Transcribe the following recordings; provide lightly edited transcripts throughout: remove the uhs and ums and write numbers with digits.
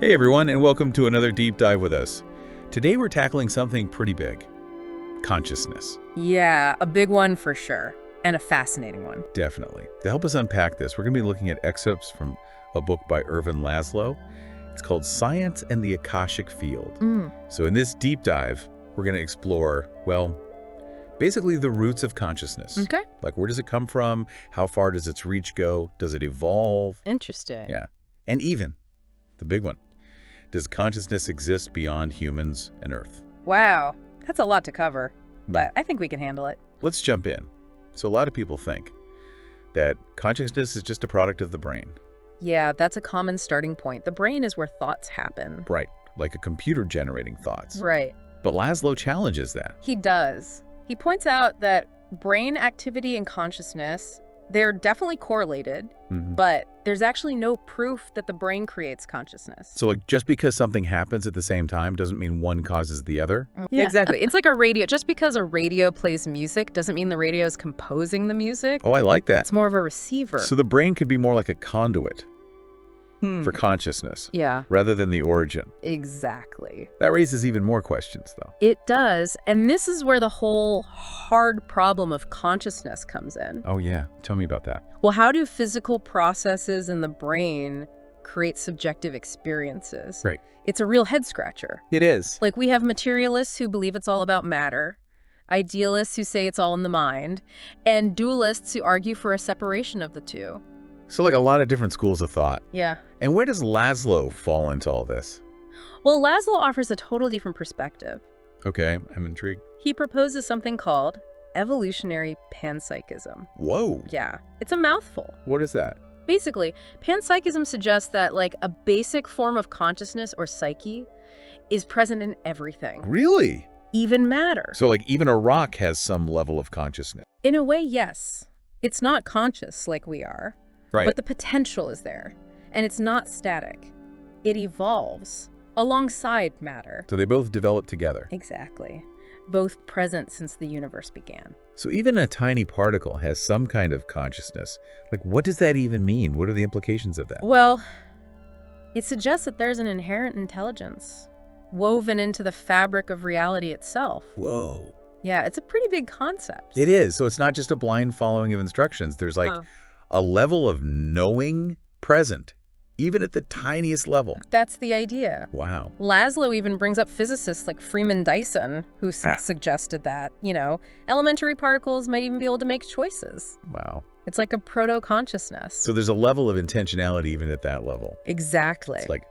Hey everyone, and welcome to another deep dive with us. Today we're tackling something pretty big. Consciousness. Yeah, a big one for sure, and a fascinating one. Definitely. To help us unpack this, we're going to be looking at excerpts from a book by Ervin Laszlo. It's called Science and the Akashic Field. So in this deep dive, we're going to explore, well, basically the roots of consciousness. Okay. Like, where does it come from? How far does its reach go? Does it evolve? Interesting. Yeah. And even, the big one, does consciousness exist beyond humans and Earth? Wow, that's a lot to cover, but I think we can handle it. Let's jump in. So a lot of people think that consciousness is just a product of the brain. Yeah, that's a common starting point. The brain is where thoughts happen. Right, like a computer generating thoughts. Right. But Laszlo challenges that. He does. He points out that brain activity and consciousness, they're definitely correlated, but there's actually no proof that the brain creates consciousness. So like just because something happens at the same time doesn't mean one causes the other? Yeah. Exactly. It's like a radio. Just because a radio plays music doesn't mean the radio is composing the music. Oh, I like that. It's more of a receiver. So the brain could be more like a conduit for consciousness Yeah, rather than the origin. exactly. That raises even more questions, though. It does. And this is where the whole hard problem of consciousness comes in. Oh, yeah. Tell me about that. Well, how do physical processes in the brain create subjective experiences? Right. It's a real head scratcher. It is. Like, we have materialists who believe it's all about matter, idealists who say it's all in the mind, and dualists who argue for a separation of the two. So like a lot of different schools of thought. Yeah. And where does Laszlo fall into all this? Well, Laszlo offers a totally different perspective. Okay, I'm intrigued. He proposes something called evolutionary panpsychism. Whoa. Yeah, it's a mouthful. What is that? Basically, panpsychism suggests that like a basic form of consciousness or psyche is present in everything, Really? even matter. So like even a rock has some level of consciousness. In a way, yes. It's not conscious like we are, Right. but the potential is there. And it's not static. It evolves alongside matter. So they both develop together. Exactly. Both present since the universe began. So even a tiny particle has some kind of consciousness. Like what does that even mean? What are the implications of that? Well, it suggests that there's an inherent intelligence woven into the fabric of reality itself. Whoa. Yeah, it's a pretty big concept. It is. So it's not just a blind following of instructions. There's like a level of knowing present, even at the tiniest level. That's the idea. Wow. Laszlo even brings up physicists like Freeman Dyson, who suggested that, elementary particles might even be able to make choices. Wow. It's like a proto-consciousness. So there's a level of intentionality even at that level. Exactly. It's like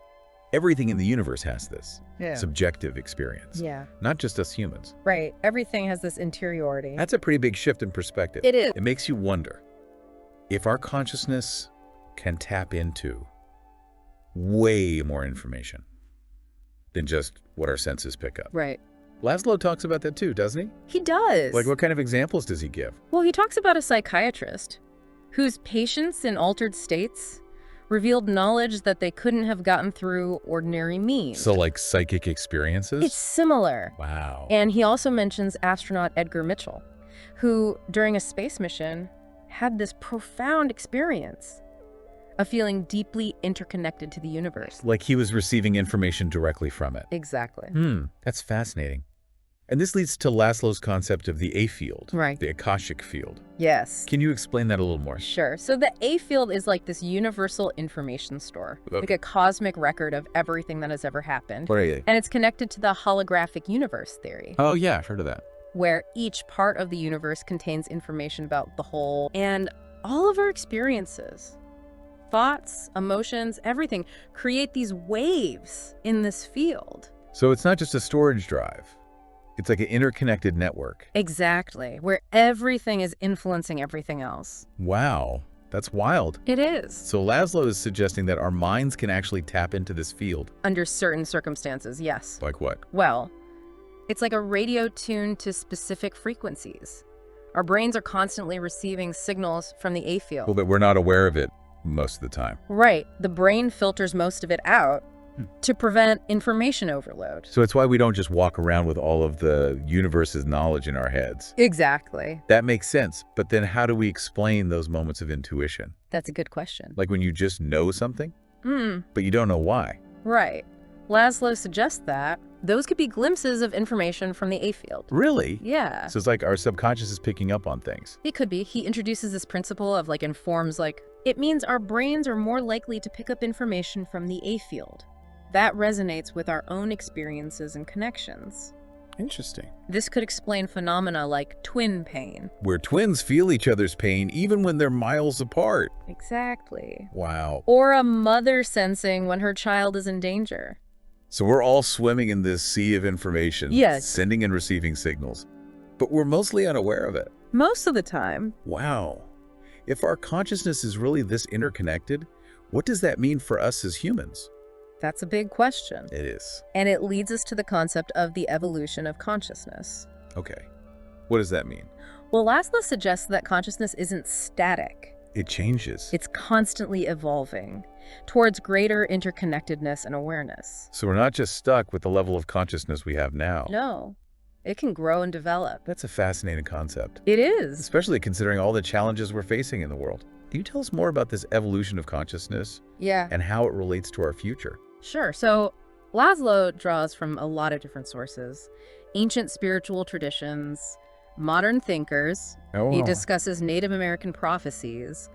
everything in the universe has this Yeah. subjective experience. Yeah. Not just us humans. Right. Everything has this interiority. That's a pretty big shift in perspective. It is. It makes you wonder if our consciousness can tap into way more information than just what our senses pick up. Right. Laszlo talks about that too, doesn't he? He does. Like what kind of examples does he give? Well, he talks about a psychiatrist whose patients in altered states revealed knowledge that they couldn't have gotten through ordinary means. So like psychic experiences? It's similar. Wow. And he also mentions astronaut Edgar Mitchell, who, during a space mission, had this profound experience of feeling deeply interconnected to the universe. Like he was receiving information directly from it. Exactly. That's fascinating. And this leads to Laszlo's concept of the A field, Right. the Akashic Field. Yes. Can you explain that a little more? Sure. So the A field is like this universal information store, Okay. like a cosmic record of everything that has ever happened. What are they? And it's connected to the holographic universe theory, Oh yeah, I've heard of that. where each part of the universe contains information about the whole. And all of our experiences, thoughts, emotions, everything, create these waves in this field. So it's not just a storage drive. It's like an interconnected network. Exactly. Where everything is influencing everything else. Wow, that's wild. It is. So Laszlo is suggesting that our minds can actually tap into this field. Under certain circumstances, yes. Like what? Well, it's like a radio tuned to specific frequencies. Our brains are constantly receiving signals from the A field. Well, but we're not aware of it most of the time. Right. The brain filters most of it out to prevent information overload. So it's why we don't just walk around with all of the universe's knowledge in our heads. Exactly. That makes sense. But then how do we explain those moments of intuition? That's a good question. Like when you just know something, but you don't know why. Right. Laszlo suggests that those could be glimpses of information from the A field. Really? Yeah. So it's like our subconscious is picking up on things. It could be. He introduces this principle of informs it means our brains are more likely to pick up information from the A field. That resonates with our own experiences and connections. Interesting. This could explain phenomena like twin pain. Where twins feel each other's pain even when they're miles apart. Exactly. Wow. Or a mother sensing when her child is in danger. So we're all swimming in this sea of information, Yes. sending and receiving signals, but we're mostly unaware of it. Most of the time. Wow. If our consciousness is really this interconnected, what does that mean for us as humans? That's a big question. It is. And it leads us to the concept of the evolution of consciousness. Okay. What does that mean? Well, Laszlo suggests that consciousness isn't static. It changes. It's constantly evolving towards greater interconnectedness and awareness. So we're not just stuck with the level of consciousness we have now. No, it can grow and develop. That's a fascinating concept, It is. especially considering all the challenges we're facing in the world. Can you tell us more about this evolution of consciousness Yeah. and how it relates to our future? Sure. So Laszlo draws from a lot of different sources. Ancient spiritual traditions, modern thinkers. Oh, He discusses Native American prophecies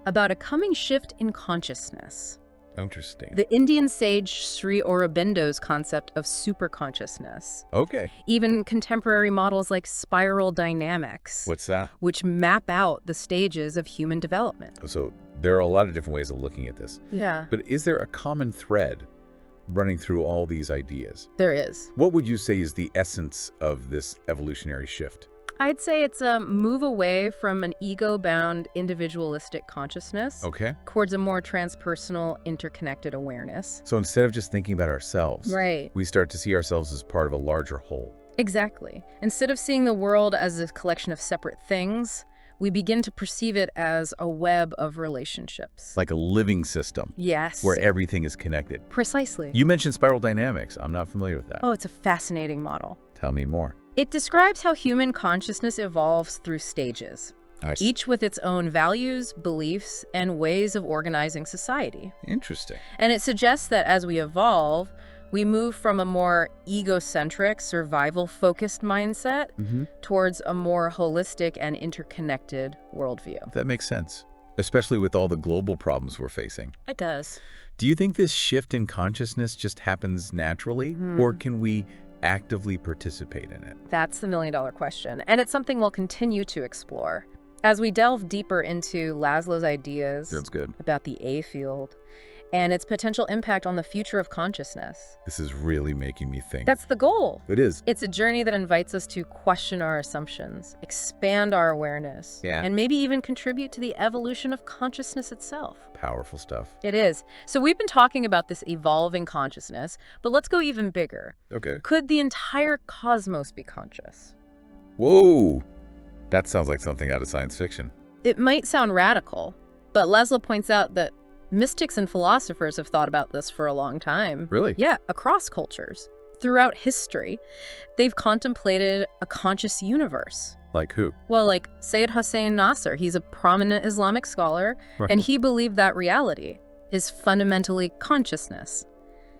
about a coming shift in consciousness. interesting. The Indian sage Sri Aurobindo's concept of superconsciousness. Okay. Even contemporary models like spiral dynamics, What's that? which map out the stages of human development. So there are a lot of different ways of looking at this. Yeah, But is there a common thread running through all these ideas? there is. What would you say is the essence of this evolutionary shift? I'd say it's a move away from an ego-bound individualistic consciousness Okay. towards a more transpersonal, interconnected awareness. So instead of just thinking about ourselves, Right. we start to see ourselves as part of a larger whole. Exactly. Instead of seeing the world as a collection of separate things, we begin to perceive it as a web of relationships. Like a living system Yes. where everything is connected. Precisely. You mentioned spiral dynamics. I'm not familiar with that. Oh, it's a fascinating model. Tell me more. It describes how human consciousness evolves through stages, I see. each with its own values, beliefs, and ways of organizing society. Interesting. And it suggests that as we evolve, we move from a more egocentric, survival-focused mindset towards a more holistic and interconnected worldview. That makes sense, especially with all the global problems we're facing. It does. Do you think this shift in consciousness just happens naturally, or can we actively participate in it? That's the million-dollar question, and it's something we'll continue to explore. As we delve deeper into Laszlo's ideas Sounds good. about the A field and its potential impact on the future of consciousness. This is really making me think. That's the goal. It is. It's a journey that invites us to question our assumptions, expand our awareness, and maybe even contribute to the evolution of consciousness itself. Powerful stuff. It is. So we've been talking about this evolving consciousness, but let's go even bigger. Okay. Could the entire cosmos be conscious? Whoa! That sounds like something out of science fiction. It might sound radical, but Laszlo points out that mystics and philosophers have thought about this for a long time. Really? Yeah, across cultures. Throughout history, they've contemplated a conscious universe. Like who? Well, like Sayyid Hossein Nasr, he's a prominent Islamic scholar, Right. and he believed that reality is fundamentally consciousness.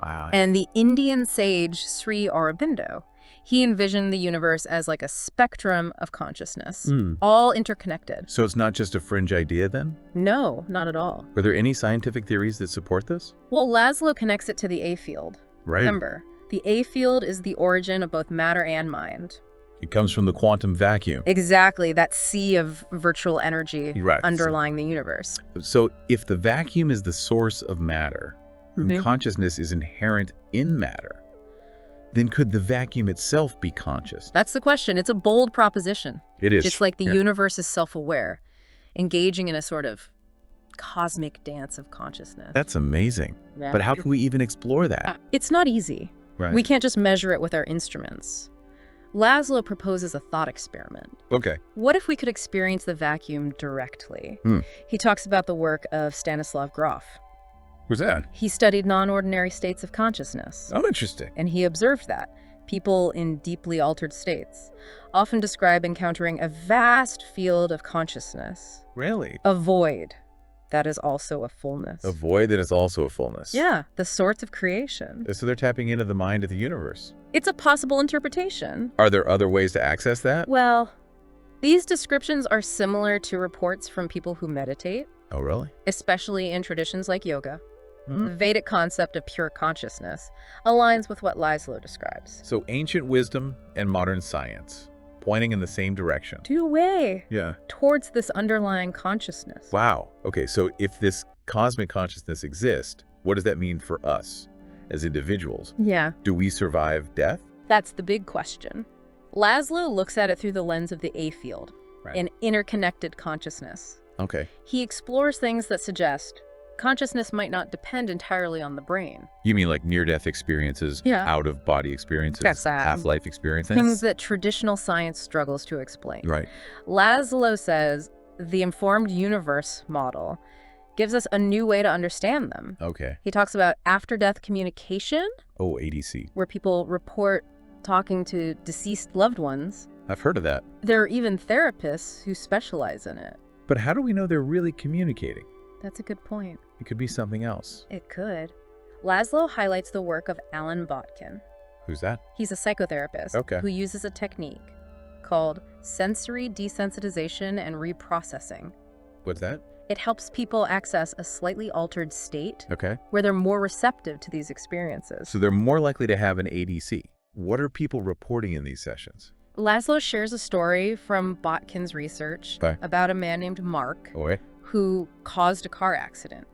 Wow. And the Indian sage Sri Aurobindo, he envisioned the universe as like a spectrum of consciousness, all interconnected. So it's not just a fringe idea then? No, not at all. Are there any scientific theories that support this? Well, Laszlo connects it to the A field. Right. Remember, the A field is the origin of both matter and mind. It comes from the quantum vacuum. Exactly, that sea of virtual energy Right. underlying the universe. So if the vacuum is the source of matter, and consciousness is inherent in matter, then could the vacuum itself be conscious? That's the question. It's a bold proposition. It is. Just like the Yeah. universe is self-aware, engaging in a sort of cosmic dance of consciousness. That's amazing. Yeah. But how can we even explore that? It's not easy. Right. We can't just measure it with our instruments. Laszlo proposes a thought experiment. Okay. What if we could experience the vacuum directly? Hmm. He talks about the work of Stanislav Grof. Who's that? He studied non-ordinary states of consciousness, Oh, interesting. and he observed that people in deeply altered states often describe encountering a vast field of consciousness, Really? a void, that is also a fullness. A void that is also a fullness. Yeah, the source of creation. So they're tapping into the mind of the universe. It's a possible interpretation. Are there other ways to access that? Well, these descriptions are similar to reports from people who meditate, Oh, really? especially in traditions like yoga. Mhm. The Vedic concept of pure consciousness aligns with what Laszlo describes. So ancient wisdom and modern science, pointing in the same direction. Due way Yeah. towards this underlying consciousness. Wow. Okay, so if this cosmic consciousness exists, what does that mean for us as individuals? Yeah, Do we survive death? that's the big question. Laszlo looks at it through the lens of the A field, Right. an interconnected consciousness. Okay. He explores things that suggest consciousness might not depend entirely on the brain. You mean like near-death experiences, Yeah. out-of-body experiences, That's that. half-life experiences? Things that traditional science struggles to explain. Right. Laszlo says the informed universe model gives us a new way to understand them. Okay. He talks about after-death communication, Oh, ADC. where people report talking to deceased loved ones. I've heard of that. There are even therapists who specialize in it. But how do we know they're really communicating? That's a good point. It could be something else. It could. Laszlo highlights the work of Alan Botkin. Who's that? He's a psychotherapist Okay. who uses a technique called sensory desensitization and reprocessing. What's that? It helps people access a slightly altered state Okay. where they're more receptive to these experiences. So they're more likely to have an ADC. What are people reporting in these sessions? Laszlo shares a story from Botkin's research Okay. about a man named Mark Oh, who caused a car accident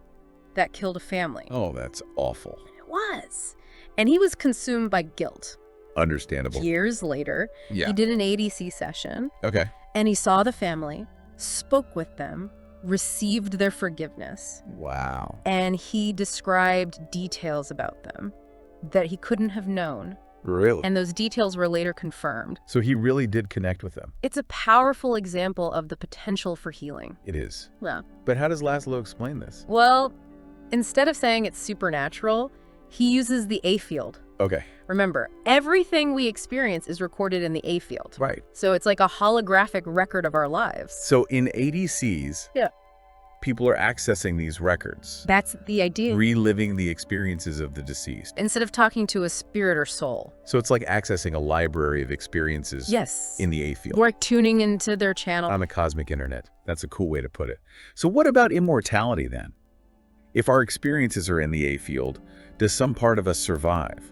that killed a family. oh, that's awful. It was. And he was consumed by guilt. Understandable. Years later, Yeah. he did an ADC session, Okay. and he saw the family, spoke with them, received their forgiveness, Wow. and he described details about them that he couldn't have known. Really? And those details were later confirmed. So he really did connect with them. It's a powerful example of the potential for healing. It is. Yeah. But how does Laszlo explain this? Well, instead of saying it's supernatural, he uses the A field. Okay. Remember, everything we experience is recorded in the A field. Right. So it's like a holographic record of our lives. So in ADCs, Yeah. people are accessing these records, That's the idea. reliving the experiences of the deceased. Instead of talking to a spirit or soul. So it's like accessing a library of experiences Yes. in the A field. We're tuning into their channel. On the cosmic internet. That's a cool way to put it. So what about immortality then? If our experiences are in the A field, does some part of us survive?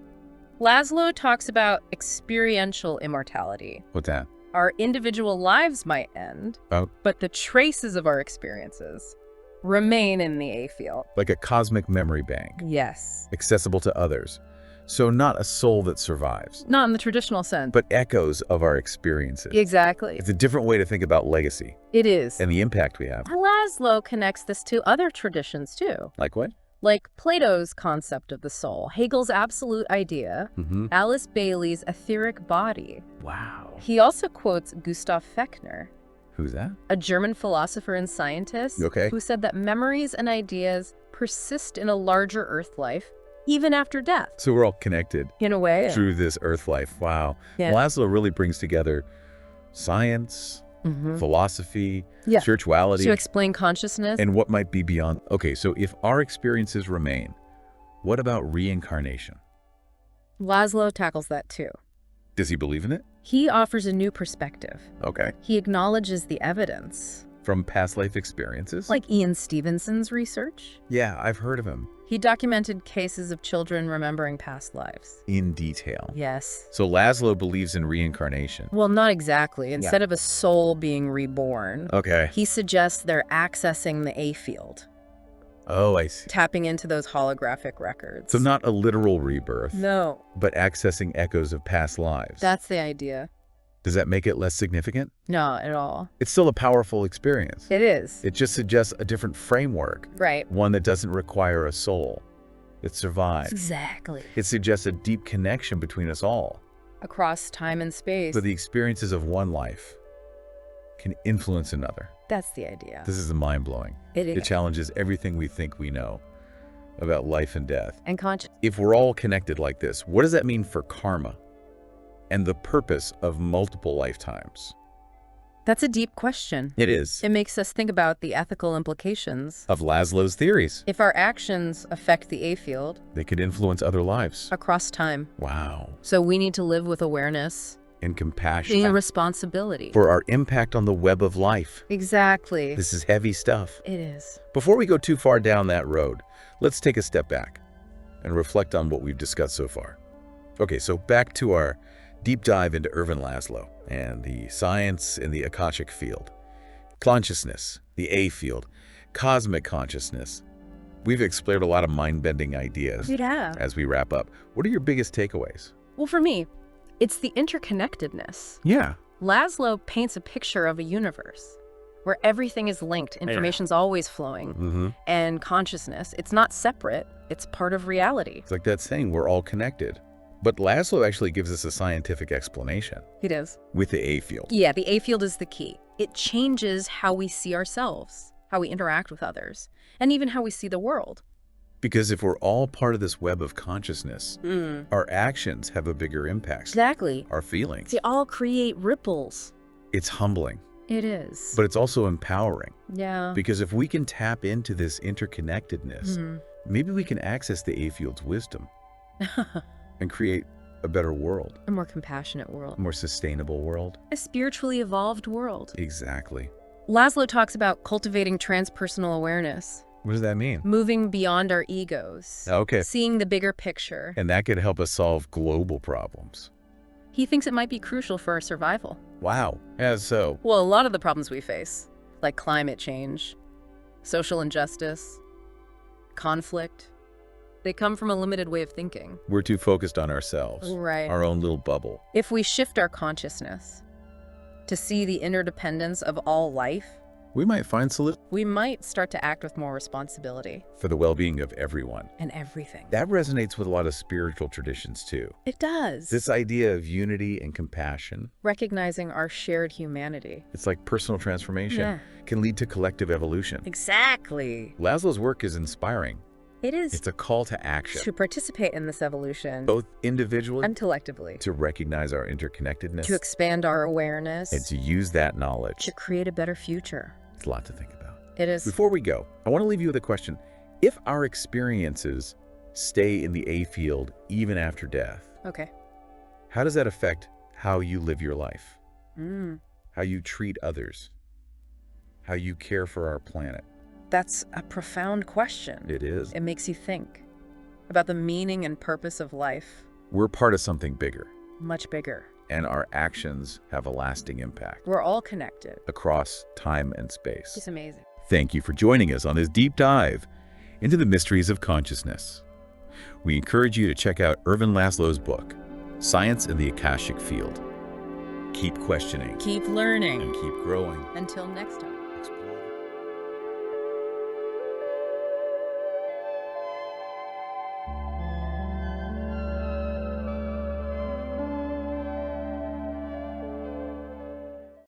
Laszlo talks about experiential immortality. What's that? Our individual lives might end, Oh. but the traces of our experiences remain in the A field. Like a cosmic memory bank, Yes. accessible to others. So not a soul that survives, Not in the traditional sense. but echoes of our experiences. Exactly. It's a different way to think about legacy It is. and the impact we have. Laszlo connects this to other traditions too, Like what? like Plato's concept of the soul, Hegel's absolute idea, Mm-hmm. Alice Bailey's etheric body. Wow. He also quotes Gustav Fechner, Who's that? a German philosopher and scientist Okay. who said that memories and ideas persist in a larger Earth life even after death. So we're all connected In a way. through this earth life. Wow. Yeah. Laszlo really brings together science, Mhm. philosophy, Yeah. spirituality, To explain consciousness. and what might be beyond. Okay, so if our experiences remain, what about reincarnation? Laszlo tackles that too. Does he believe in it? He offers a new perspective. Okay. He acknowledges the evidence, From past life experiences? like Ian Stevenson's research. Yeah, I've heard of him He documented cases of children remembering past lives. in detail. Yes. So Laszlo believes in reincarnation. Well, not exactly. Instead of a soul being reborn, Okay. he suggests they're accessing the A field, Oh, I see. tapping into those holographic records. So not a literal rebirth, No, but accessing echoes of past lives. that's the idea. Does that make it less significant? Not at all. It's still a powerful experience. It is. It just suggests a different framework, Right. one that doesn't require a soul. It survives. Exactly. It suggests a deep connection between us all. Across time and space. But the experiences of one life can influence another. That's the idea. This is mind-blowing. It It is. challenges everything we think we know about life and death. And conscious. If we're all connected like this, what does that mean for karma and the purpose of multiple lifetimes? That's a deep question. It is. It makes us think about the ethical implications Of Laszlo's theories. if our actions affect the A field They could influence other lives. across time. Wow. So we need to live with awareness And compassion. and responsibility. For our impact on the web of life. Exactly. This is heavy stuff. It is. Before we go too far down that road, let's take a step back and reflect on what we've discussed so far. Okay, so back to our deep dive into Ervin Laszlo and the science in the Akashic Field. Consciousness, the A field, cosmic consciousness. We've explored a lot of mind-bending ideas. Yeah. As we wrap up, what are your biggest takeaways? Well, for me, it's the interconnectedness. Yeah. Laszlo paints a picture of a universe where everything is linked, information's always flowing, and consciousness, it's not separate, it's part of reality. It's like that saying, we're all connected. But Laszlo actually gives us a scientific explanation It is. with the A field. Yeah, the A field is the key. It changes how we see ourselves, how we interact with others, and even how we see the world. Because if we're all part of this web of consciousness, our actions have a bigger impact. Exactly. Our feelings. They all create ripples. It's humbling, It is. but it's also empowering. Yeah. Because if we can tap into this interconnectedness, maybe we can access the A field's wisdom and create a better world, A more compassionate world. a more sustainable world. A spiritually evolved world. Exactly. Laszlo talks about cultivating transpersonal awareness, What does that mean? moving beyond our egos, Okay. seeing the bigger picture. And that could help us solve global problems. He thinks it might be crucial for our survival. Wow. Yeah, so Well, a lot of the problems we face, like climate change, social injustice, conflict, they come from a limited way of thinking. we're too focused on ourselves, Right. our own little bubble. If we shift our consciousness to see the interdependence of all life, We might find solutions we might start to act with more responsibility for the well-being of everyone. and everything. That resonates with a lot of spiritual traditions too. It does. This idea of unity and compassion, Recognizing our shared humanity. it's like personal transformation, Yeah. can lead to collective evolution. Exactly. Laszlo's work is inspiring. It is It's a call to action, to participate in this evolution, both individually, and collectively, to recognize our interconnectedness, to expand our awareness, and to use that knowledge. to create a better future. It's a lot to think about. It is. Before we go, I want to leave you with a question. If our experiences stay in the A field even after death, Okay. how does that affect how you live your life? Mm. How you treat others? How you care for our planet? That's a profound question. It is. It makes you think about the meaning and purpose of life. We're part of something bigger, Much bigger. and our actions have a lasting impact We're all connected. across time and space. It's amazing. Thank you for joining us on this deep dive into the mysteries of consciousness. We encourage you to check out Ervin Laszlo's book, Science in the Akashic Field. Keep questioning Keep learning. and keep growing. Until next time. Explore.